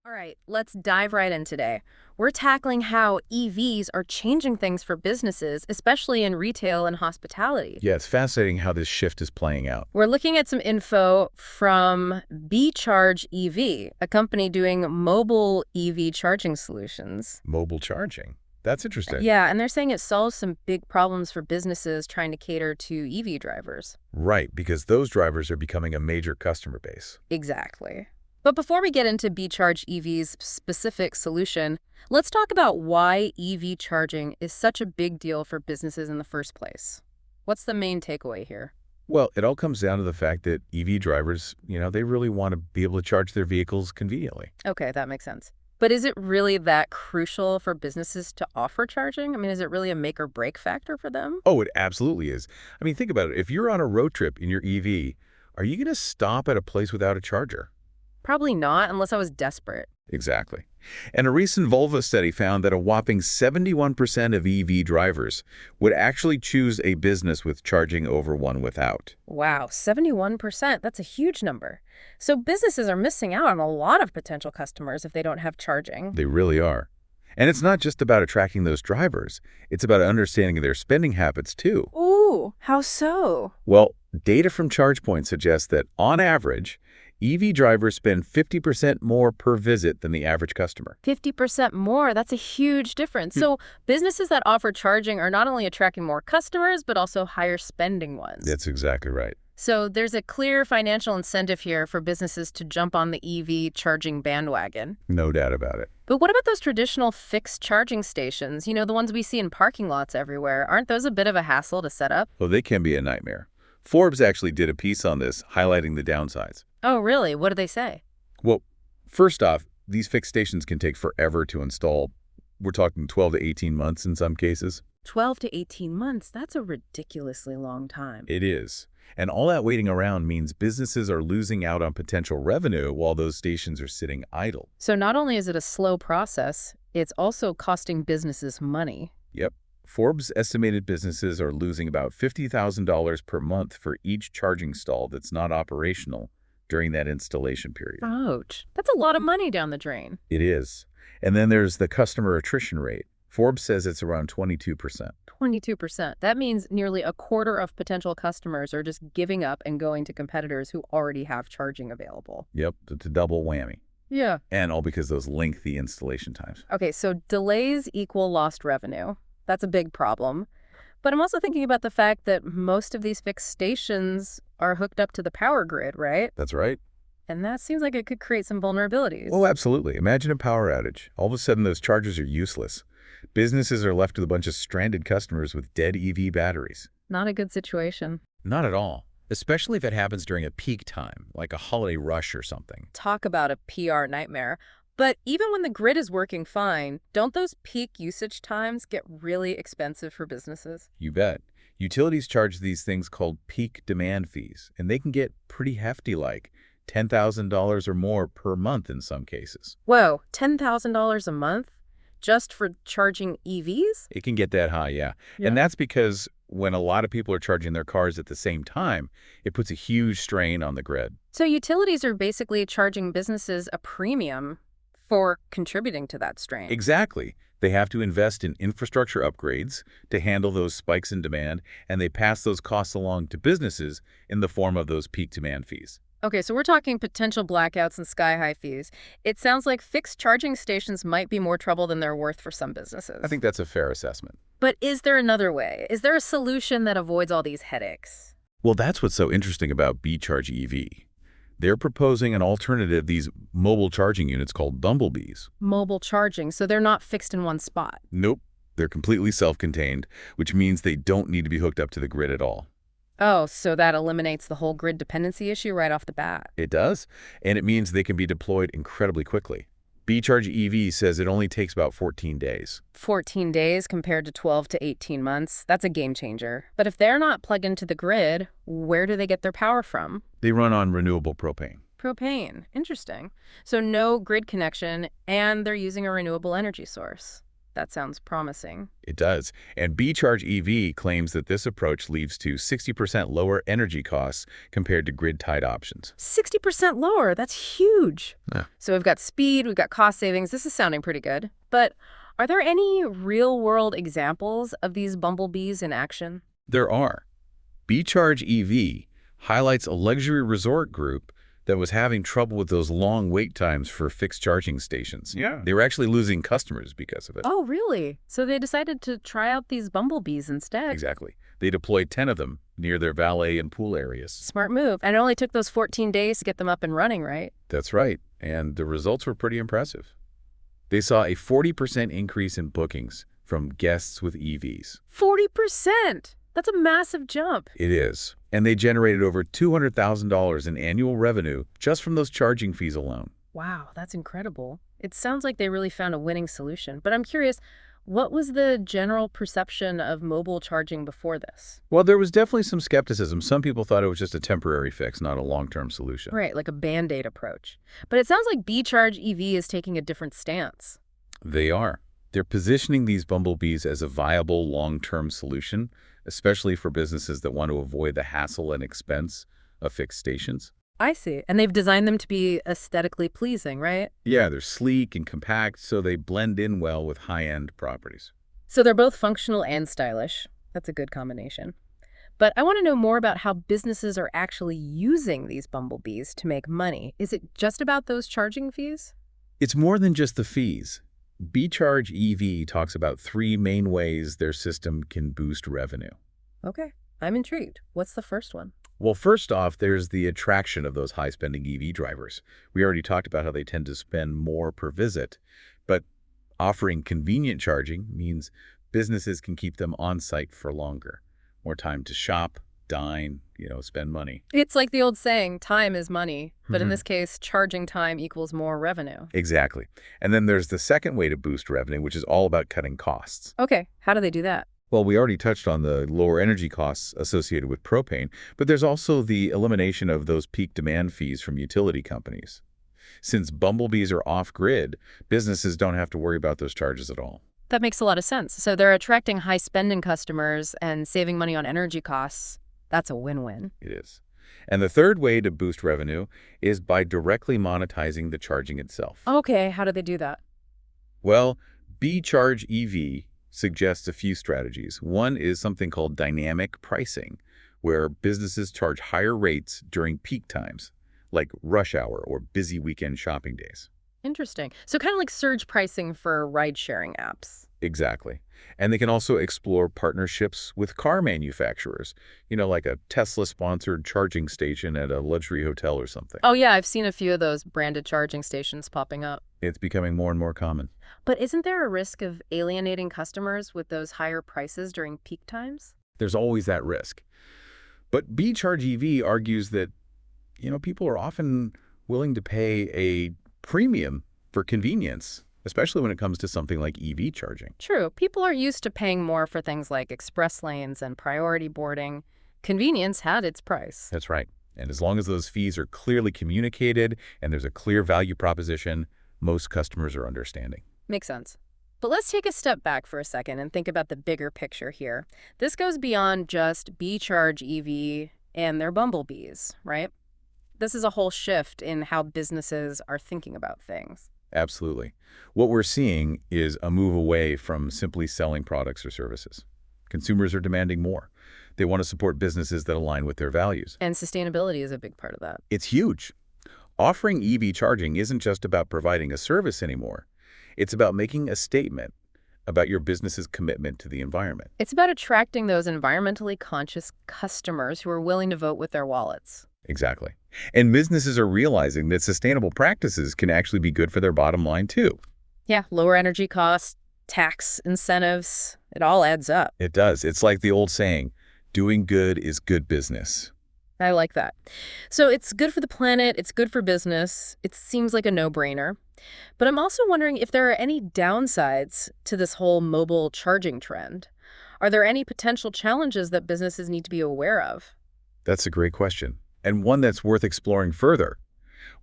All right, let's dive right in today. We're tackling how EVs are changing things for businesses, especially in retail and hospitality. Yeah, it's fascinating how this shift is playing out. We're looking at some info from BeeChargedEV, a company doing mobile EV charging solutions. Mobile charging. That's interesting. Yeah, and they're saying it solves some big problems for businesses trying to cater to EV drivers. Right, because those drivers are becoming a major customer base. Exactly. But before we get into BeeCharge EV's specific solution, let's talk about why EV charging is such a big deal for businesses in the first place. What's the main takeaway here? Well, it all comes down to the fact that EV drivers, they really want to be able to charge their vehicles conveniently. Okay, that makes sense. But is it really that crucial for businesses to offer charging? I mean, is it really a make or break factor for them? Oh, it absolutely is. I mean, think about it. If you're on a road trip in your EV, are you going to stop at a place without a charger? Probably not, unless I was desperate. Exactly. And a recent Volvo study found that a whopping 71% of EV drivers would actually choose a business with charging over one without. Wow, 71%. That's a huge number. So businesses are missing out on a lot of potential customers if they don't have charging. They really are. And it's not just about attracting those drivers. It's about understanding their spending habits, too. Ooh, how so? Well, data from ChargePoint suggests that, on average, EV drivers spend 50% more per visit than the average customer. 50% more. That's a huge difference. So businesses that offer charging are not only attracting more customers, but also higher spending ones. That's exactly right. So there's a clear financial incentive here for businesses to jump on the EV charging bandwagon. No doubt about it. But what about those traditional fixed charging stations? You know, the ones we see in parking lots everywhere. Aren't those a bit of a hassle to set up? Well, they can be a nightmare. Forbes actually did a piece on this, highlighting the downsides. Oh, really? What do they say? Well, first off, these fixed stations can take forever to install. We're talking 12 to 18 months in some cases. 12 to 18 months. That's a ridiculously long time. It is. And all that waiting around means businesses are losing out on potential revenue while those stations are sitting idle. So not only is it a slow process, it's also costing businesses money. Yep. Forbes estimated businesses are losing about $50,000 per month for each charging stall that's not operational during that installation period. Ouch. That's a lot of money down the drain. It is. And then there's the customer attrition rate. Forbes says it's around 22%. 22%. That means nearly a quarter of potential customers are just giving up and going to competitors who already have charging available. Yep, it's a double whammy. Yeah. And all because of those lengthy installation times. Okay, so delays equal lost revenue. That's a big problem. But I'm also thinking about the fact that most of these fixed stations are hooked up to the power grid, right? That's right. And that seems like it could create some vulnerabilities. Oh, absolutely. Imagine a power outage. All of a sudden, those chargers are useless. Businesses are left with a bunch of stranded customers with dead EV batteries. Not a good situation. Not at all. Especially if it happens during a peak time, like a holiday rush or something. Talk about a PR nightmare. But even when the grid is working fine, don't those peak usage times get really expensive for businesses? You bet. Utilities charge these things called peak demand fees, and they can get pretty hefty, like $10,000 or more per month in some cases. Whoa, $10,000 a month just for charging EVs? It can get that high, yeah. Yeah. And that's because when a lot of people are charging their cars at the same time, it puts a huge strain on the grid. So utilities are basically charging businesses a premium for contributing to that strain. Exactly. They have to invest in infrastructure upgrades to handle those spikes in demand, and they pass those costs along to businesses in the form of those peak demand fees. Okay, so we're talking potential blackouts and sky-high fees. It sounds like fixed charging stations might be more trouble than they're worth for some businesses. I think that's a fair assessment. But is there another way? Is there a solution that avoids all these headaches? Well, that's what's so interesting about BeeChargedEV. They're proposing an alternative, these mobile charging units called bumblebees. Mobile charging, so they're not fixed in one spot. Nope, they're completely self-contained, which means they don't need to be hooked up to the grid at all. Oh, so that eliminates the whole grid dependency issue right off the bat. It does, and it means they can be deployed incredibly quickly. BeeChargedEV says it only takes about 14 days. 14 days compared to 12 to 18 months. That's a game changer. But if they're not plugged into the grid, where do they get their power from? They run on renewable propane. Propane. Interesting. So no grid connection, and they're using a renewable energy source. That sounds promising. It does. And BeeChargedEV claims that this approach leads to 60% lower energy costs compared to grid-tied options. 60% lower. That's huge. Yeah. So we've got speed, we've got cost savings. This is sounding pretty good. But are there any real-world examples of these bumblebees in action? There are. BeeChargedEV highlights a luxury resort group that was having trouble with those long wait times for fixed charging stations. Yeah. They were actually losing customers because of it. Oh, really? So they decided to try out these bumblebees instead. Exactly. They deployed 10 of them near their valet and pool areas. Smart move. And it only took those 14 days to get them up and running, right? That's right. And the results were pretty impressive. They saw a 40% increase in bookings from guests with EVs. 40%! That's a massive jump. It is. And they generated over $200,000 in annual revenue just from those charging fees alone. Wow, that's incredible. It sounds like they really found a winning solution. But I'm curious, what was the general perception of mobile charging before this? Well, there was definitely some skepticism. Some people thought it was just a temporary fix, not a long-term solution. Right, like a Band-Aid approach. But it sounds like BeeChargedEV is taking a different stance. They are. They're positioning these bumblebees as a viable long-term solution, especially for businesses that want to avoid the hassle and expense of fixed stations. I see. And they've designed them to be aesthetically pleasing, right? Yeah, they're sleek and compact, so they blend in well with high-end properties. So they're both functional and stylish. That's a good combination. But I want to know more about how businesses are actually using these bumblebees to make money. Is it just about those charging fees? It's more than just the fees. BeeChargedEV talks about 3 main ways their system can boost revenue. Okay, I'm intrigued. What's the first one? Well, first off, there's the attraction of those high-spending EV drivers. We already talked about how they tend to spend more per visit, but offering convenient charging means businesses can keep them on-site for longer. More time to shop, dine, spend money. It's like the old saying, time is money. But in this case, charging time equals more revenue. Exactly. And then there's the second way to boost revenue, which is all about cutting costs. Okay, how do they do that? Well, we already touched on the lower energy costs associated with propane, but there's also the elimination of those peak demand fees from utility companies. Since bumblebees are off-grid, businesses don't have to worry about those charges at all. That makes a lot of sense. So they're attracting high-spending customers and saving money on energy costs. That's a win-win. It is. And the third way to boost revenue is by directly monetizing the charging itself. Okay, how do they do that? Well, BeeChargedEV suggests a few strategies. One is something called dynamic pricing, where businesses charge higher rates during peak times, like rush hour or busy weekend shopping days. Interesting. So kind of like surge pricing for ride-sharing apps. Exactly. And they can also explore partnerships with car manufacturers, like a Tesla-sponsored charging station at a luxury hotel or something. Oh, yeah, I've seen a few of those branded charging stations popping up. It's becoming more and more common. But isn't there a risk of alienating customers with those higher prices during peak times? There's always that risk. But BeeChargedEV argues that, people are often willing to pay a premium for convenience, especially when it comes to something like EV charging. True. People are used to paying more for things like express lanes and priority boarding. Convenience had its price. That's right. And as long as those fees are clearly communicated and there's a clear value proposition, most customers are understanding. Makes sense. But let's take a step back for a second and think about the bigger picture here. This goes beyond just BeeChargedEV and their bumblebees, right? This is a whole shift in how businesses are thinking about things. Absolutely. What we're seeing is a move away from simply selling products or services. Consumers are demanding more. They want to support businesses that align with their values. And sustainability is a big part of that. It's huge. Offering EV charging isn't just about providing a service anymore. It's about making a statement about your business's commitment to the environment. It's about attracting those environmentally conscious customers who are willing to vote with their wallets. Exactly. And businesses are realizing that sustainable practices can actually be good for their bottom line, too. Yeah, lower energy costs, tax incentives, it all adds up. It does. It's like the old saying, doing good is good business. I like that. So it's good for the planet, it's good for business. It seems like a no-brainer. But I'm also wondering if there are any downsides to this whole mobile charging trend. Are there any potential challenges that businesses need to be aware of? That's a great question, and one that's worth exploring further.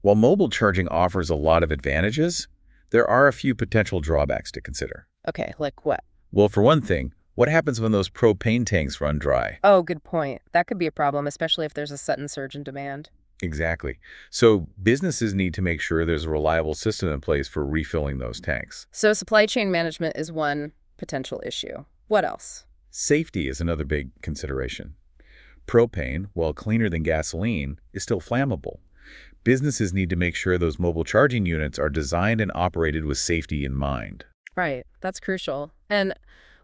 While mobile charging offers a lot of advantages, there are a few potential drawbacks to consider. Okay, like what? Well, for one thing, what happens when those propane tanks run dry? Oh, good point. That could be a problem, especially if there's a sudden surge in demand. Exactly. So businesses need to make sure there's a reliable system in place for refilling those tanks. So supply chain management is one potential issue. What else? Safety is another big consideration. Propane, while cleaner than gasoline, is still flammable. Businesses need to make sure those mobile charging units are designed and operated with safety in mind. Right, that's crucial. And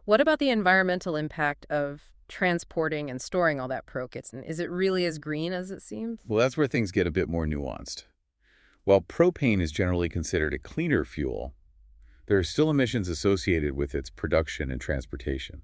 what about the environmental impact of transporting and storing all that propane? Is it really as green as it seems? Well, that's where things get a bit more nuanced. While propane is generally considered a cleaner fuel, there are still emissions associated with its production and transportation.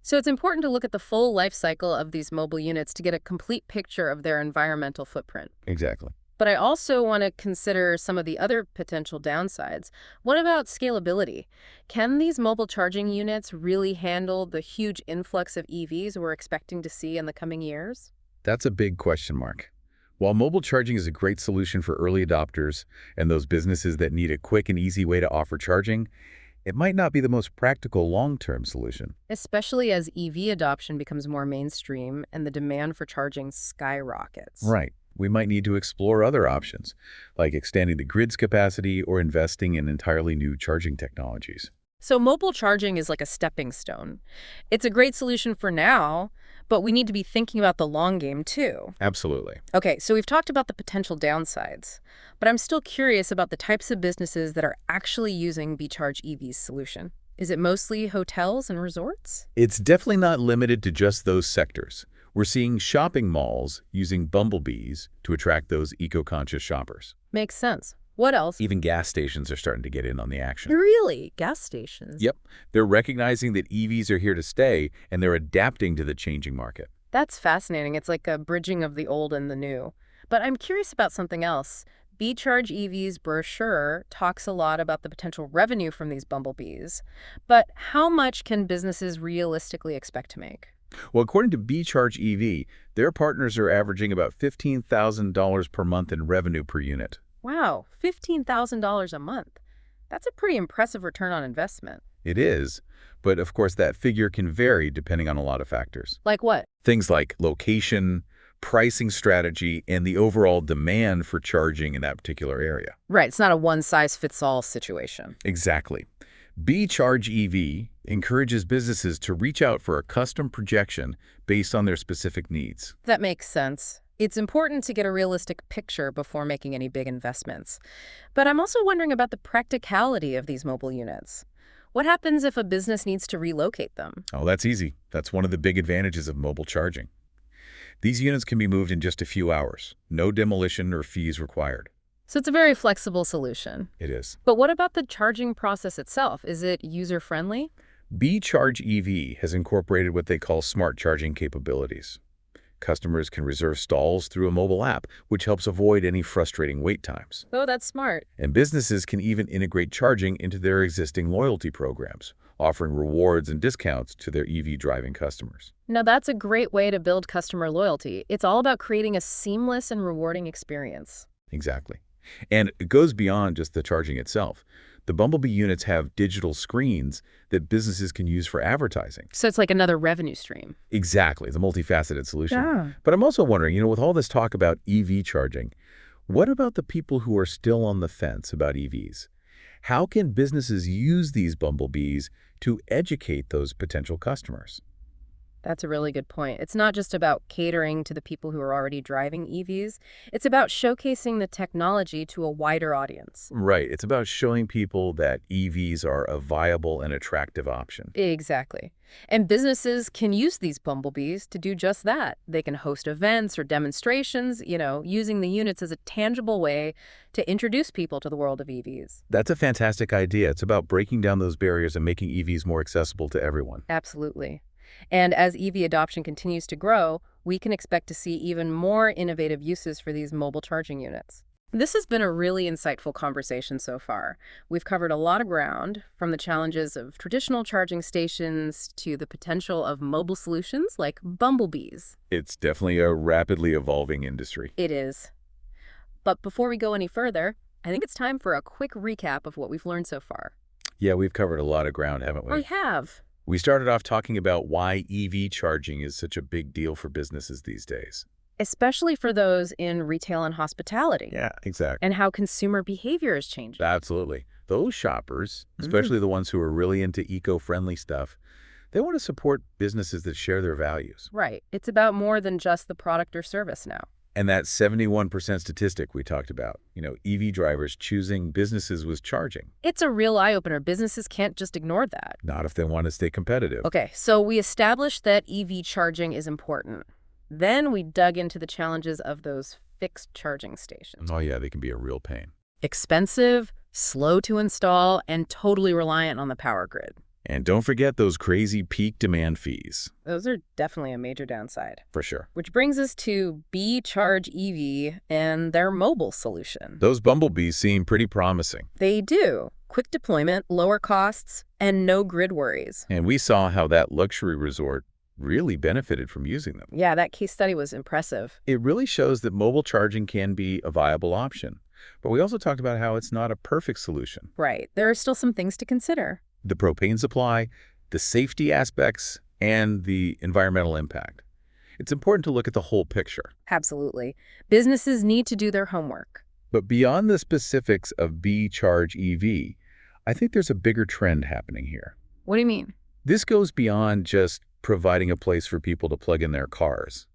So it's important to look at the full life cycle of these mobile units to get a complete picture of their environmental footprint. Exactly. But I also want to consider some of the other potential downsides. What about scalability? Can these mobile charging units really handle the huge influx of EVs we're expecting to see in the coming years? That's a big question mark. While mobile charging is a great solution for early adopters and those businesses that need a quick and easy way to offer charging, it might not be the most practical long-term solution. Especially as EV adoption becomes more mainstream and the demand for charging skyrockets. Right. We might need to explore other options, like extending the grid's capacity or investing in entirely new charging technologies. So mobile charging is like a stepping stone. It's a great solution for now, but we need to be thinking about the long game too. Absolutely. Okay, so we've talked about the potential downsides, but I'm still curious about the types of businesses that are actually using BeeChargedEV's solution. Is it mostly hotels and resorts? It's definitely not limited to just those sectors. We're seeing shopping malls using bumblebees to attract those eco-conscious shoppers. Makes sense. What else? Even gas stations are starting to get in on the action. Really? Gas stations? Yep, they're recognizing that EVs are here to stay, and they're adapting to the changing market. That's fascinating. It's like a bridging of the old and the new. But I'm curious about something else. BeeChargedEV's brochure talks a lot about the potential revenue from these bumblebees, but how much can businesses realistically expect to make? Well, according to BeeChargedEV, their partners are averaging about $15,000 per month in revenue per unit. Wow, $15,000 a month. That's a pretty impressive return on investment. It is, but of course that figure can vary depending on a lot of factors. Like what? Things like location, pricing strategy, and the overall demand for charging in that particular area. Right, it's not a one-size-fits-all situation. Exactly. BeeChargedEV encourages businesses to reach out for a custom projection based on their specific needs. That makes sense. It's important to get a realistic picture before making any big investments. But I'm also wondering about the practicality of these mobile units. What happens if a business needs to relocate them? Oh, that's easy. That's one of the big advantages of mobile charging. These units can be moved in just a few hours. No demolition or fees required. So it's a very flexible solution. It is. But what about the charging process itself? Is it user-friendly? BeeChargedEV has incorporated what they call smart charging capabilities. Customers can reserve stalls through a mobile app, which helps avoid any frustrating wait times. Oh, that's smart. And businesses can even integrate charging into their existing loyalty programs, offering rewards and discounts to their EV driving customers. Now, that's a great way to build customer loyalty. It's all about creating a seamless and rewarding experience. Exactly. And it goes beyond just the charging itself. The Bumblebee units have digital screens that businesses can use for advertising. So it's like another revenue stream. Exactly. It's a multifaceted solution. Yeah. But I'm also wondering, with all this talk about EV charging, what about the people who are still on the fence about EVs? How can businesses use these bumblebees to educate those potential customers? That's a really good point. It's not just about catering to the people who are already driving EVs. It's about showcasing the technology to a wider audience. Right. It's about showing people that EVs are a viable and attractive option. Exactly. And businesses can use these bumblebees to do just that. They can host events or demonstrations, using the units as a tangible way to introduce people to the world of EVs. That's a fantastic idea. It's about breaking down those barriers and making EVs more accessible to everyone. Absolutely. And as EV adoption continues to grow, we can expect to see even more innovative uses for these mobile charging units. This has been a really insightful conversation so far. We've covered a lot of ground, from the challenges of traditional charging stations to the potential of mobile solutions like bumblebees. It's definitely a rapidly evolving industry. It is. But before we go any further, I think it's time for a quick recap of what we've learned so far. Yeah, we've covered a lot of ground, haven't I we? have. We started off talking about why EV charging is such a big deal for businesses these days. Especially for those in retail and hospitality, Yeah, exactly. and how consumer behavior is changing. Absolutely. Those shoppers, Mm, especially the ones who are really into eco-friendly stuff, they want to support businesses that share their values. right. It's about more than just the product or service now. And that 71% statistic we talked about, EV drivers choosing businesses with charging, It's a real eye-opener. Businesses can't just ignore that. not if they want to stay competitive. Okay, so we established that EV charging is important. Then we dug into the challenges of those fixed charging stations. Oh, yeah, they can be a real pain. Expensive, slow to install, and totally reliant on the power grid. And don't forget those crazy peak demand fees, Those are definitely a major downside. for sure. Which brings us to BeeChargedEV and their mobile solution. Those bumblebees seem pretty promising. They do. Quick deployment, lower costs, and no grid worries. And we saw how that luxury resort really benefited from using them. Yeah, that case study was impressive. It really shows that mobile charging can be a viable option. But we also talked about how it's not a perfect solution. Right. There are still some things to consider. The propane supply, the safety aspects, and the environmental impact. It's important to look at the whole picture. Absolutely. Businesses need to do their homework. But beyond the specifics of B-Charge EV, I think there's a bigger trend happening here. What do you mean? This goes beyond just providing a place for people to plug in their cars.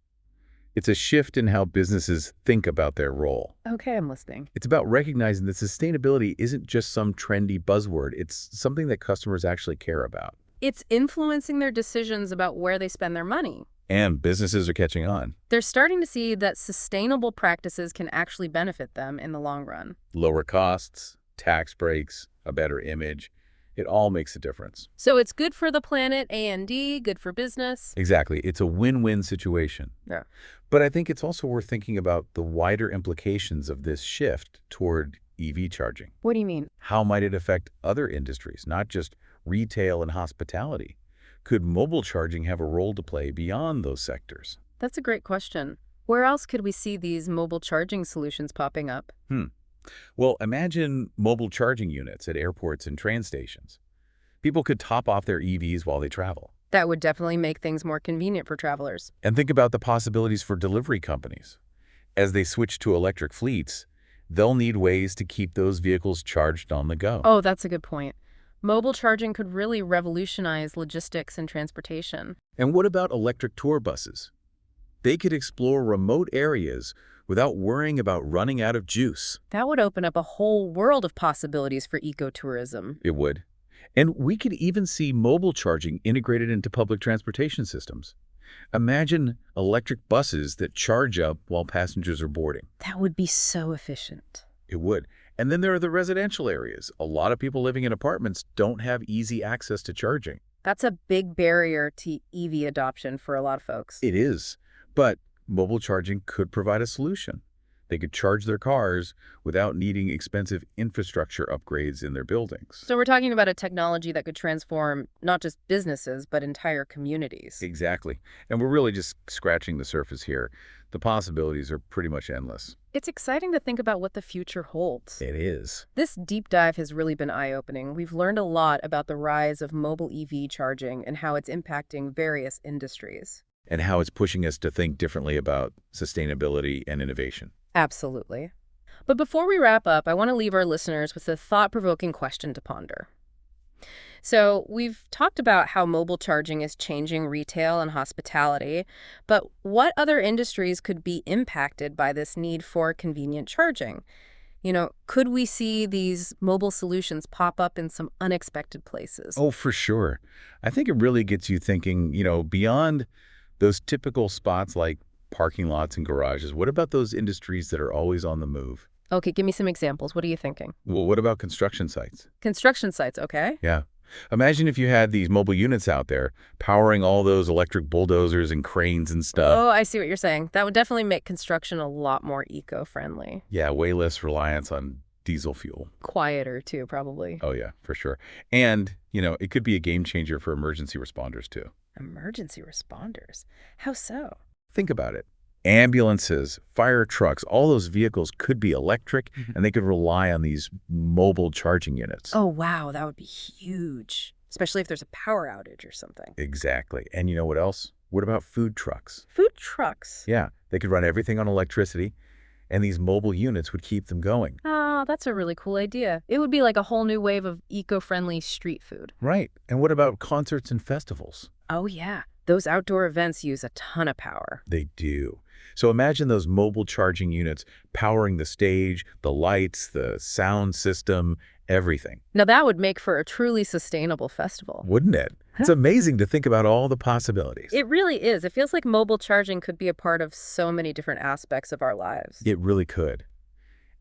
It's a shift in how businesses think about their role. Okay, I'm listening. It's about recognizing that sustainability isn't just some trendy buzzword. It's something that customers actually care about. It's influencing their decisions about where they spend their money. And businesses are catching on. They're starting to see that sustainable practices can actually benefit them in the long run. Lower costs, tax breaks, a better image. It all makes a difference. So it's good for the planet, A&D, good for business. Exactly. It's a win-win situation. Yeah. But I think it's also worth thinking about the wider implications of this shift toward EV charging. What do you mean? How might it affect other industries, not just retail and hospitality? Could mobile charging have a role to play beyond those sectors? That's a great question. Where else could we see these mobile charging solutions popping up? Well, imagine mobile charging units at airports and train stations. People could top off their EVs while they travel. That would definitely make things more convenient for travelers. And think about the possibilities for delivery companies. As they switch to electric fleets, they'll need ways to keep those vehicles charged on the go. Oh, that's a good point. Mobile charging could really revolutionize logistics and transportation. And what about electric tour buses? They could explore remote areas without worrying about running out of juice. That would open up a whole world of possibilities for ecotourism. It would. And we could even see mobile charging integrated into public transportation systems. Imagine electric buses that charge up while passengers are boarding. That would be so efficient. It would. And then there are the residential areas. A lot of people living in apartments don't have easy access to charging. That's a big barrier to EV adoption for a lot of folks. It is. But mobile charging could provide a solution. They could charge their cars without needing expensive infrastructure upgrades in their buildings. So we're talking about a technology that could transform not just businesses, but entire communities. Exactly. And we're really just scratching the surface here. The possibilities are pretty much endless. It's exciting to think about what the future holds. It is. This deep dive has really been eye-opening. We've learned a lot about the rise of mobile EV charging and how it's impacting various industries. And how it's pushing us to think differently about sustainability and innovation. Absolutely. But before we wrap up, I want to leave our listeners with a thought-provoking question to ponder. So we've talked about how mobile charging is changing retail and hospitality, but what other industries could be impacted by this need for convenient charging? Could we see these mobile solutions pop up in some unexpected places? Oh, for sure. I think it really gets you thinking, beyond those typical spots like parking lots and garages. What about those industries that are always on the move? Okay, give me some examples. What are you thinking? Well, what about construction sites? Construction sites, okay? Yeah. Imagine if you had these mobile units out there powering all those electric bulldozers and cranes and stuff. Oh, I see what you're saying. That would definitely make construction a lot more eco-friendly. Yeah, way less reliance on diesel fuel. Quieter, too, probably. Oh, yeah, for sure. And, it could be a game changer for emergency responders, too. Emergency responders? How so? Think about it. Ambulances, fire trucks, all those vehicles could be electric, and they could rely on these mobile charging units. Oh, wow, that would be huge, especially if there's a power outage or something. Exactly. And you know what else? What about food trucks? Food trucks. Yeah, they could run everything on electricity, and these mobile units would keep them going. Ah, that's a really cool idea. It would be like a whole new wave of eco-friendly street food. Right. And what about concerts and festivals? Oh, yeah. Those outdoor events use a ton of power. They do. So imagine those mobile charging units powering the stage, the lights, the sound system, everything. Now, that would make for a truly sustainable festival. Wouldn't it? It's amazing to think about all the possibilities. It really is. It feels like mobile charging could be a part of so many different aspects of our lives. It really could.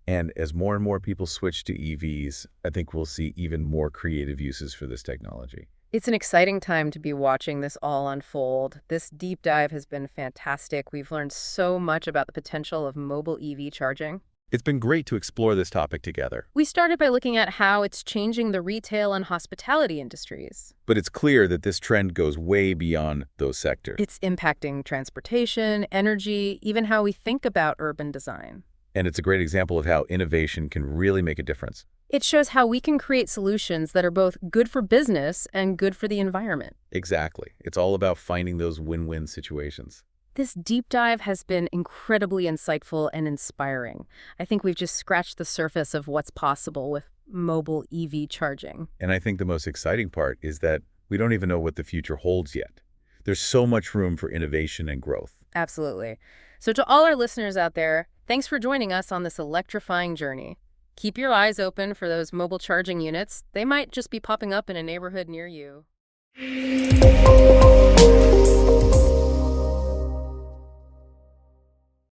And as more and more people switch to EVs, I think we'll see even more creative uses for this technology. It's an exciting time to be watching this all unfold. This deep dive has been fantastic. We've learned so much about the potential of mobile EV charging. It's been great to explore this topic together. We started by looking at how it's changing the retail and hospitality industries. But it's clear that this trend goes way beyond those sectors. It's impacting transportation, energy, even how we think about urban design. And it's a great example of how innovation can really make a difference. It shows how we can create solutions that are both good for business and good for the environment. Exactly. It's all about finding those win-win situations. This deep dive has been incredibly insightful and inspiring. I think we've just scratched the surface of what's possible with mobile EV charging. And I think the most exciting part is that we don't even know what the future holds yet. There's so much room for innovation and growth. Absolutely. So to all our listeners out there, thanks for joining us on this electrifying journey. Keep your eyes open for those mobile charging units. They might just be popping up in a neighborhood near you.